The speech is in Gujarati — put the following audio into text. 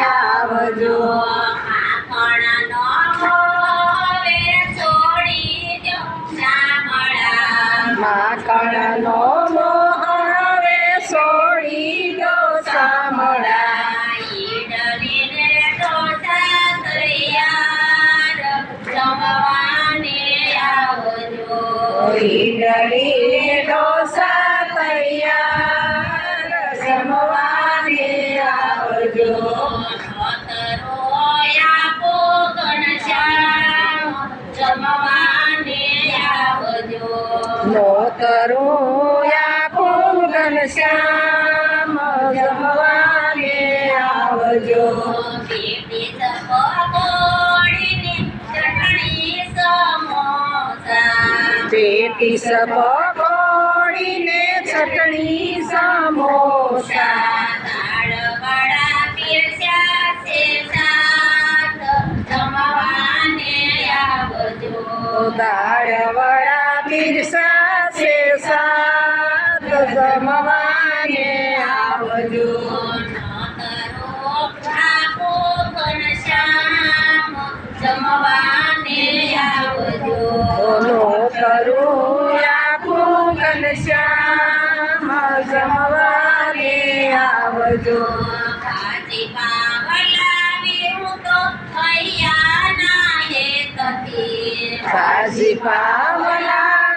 આવજો માખણનો મોવે છોડી દો શામળા માખણનો મોહ હવે છોડી દો શામળા ઈડલીને ઢોસા તૈયાર જમવાને આવજો ઈડલી ઢોસા તૈયાર જમવાને આવજો આપો ઘનશ્યામ જમવાને આવજો નોતરો આપો ઘનશ્યામ જમવાને આવજો બેટી સપકોડીને ચટણી સમોસા પેટી સપકોડીને ચટણી સમોસા દાળવડા પીરસ્યા છે સાત જમવાને આવજો દાળવડા પીરસા છે સાત જમવાને આવજો આપો ઘનશ્યામ જમવાને આવજો બોલો કરું આપું ઘનશ્યામ જમવાને આવજો કાચી પાવલાવી હું તો અહીંયા ના હેતથી કાજી પાવલા